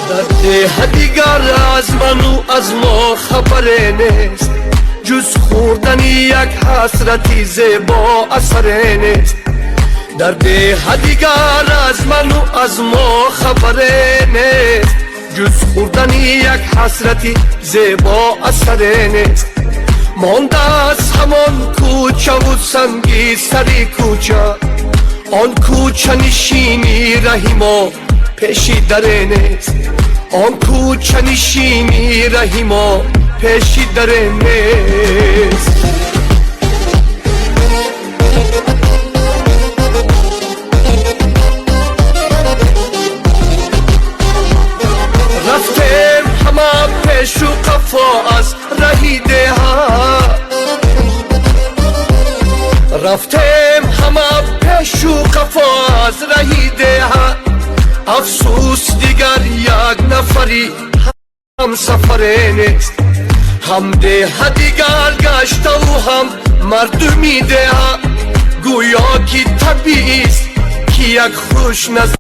در ده دیگر از من و از ما خبر نیست، جز خوردن یک حسرتی زیبا اثر نیست. در ده دیگر از من و از ما خبر نیست، جز خوردن یک حسرتی زیبا اثر نیست. مانده از همان کوچه و سنگی سری کوچه، آن کوچه نشینی رهی ما پیشی در نیست. آن کوچه نشینی رهی ما پیشی در نیست. رفتیم همه پیش و قفا از رهی دها، رفتیم همه پیش و قفا از رهی دها. افسوس دیگر یک نفری هم سفر نیست، هم ده دیگر گشته و هم مردمی ده. گویا که طبیعی است که یک خوش نظر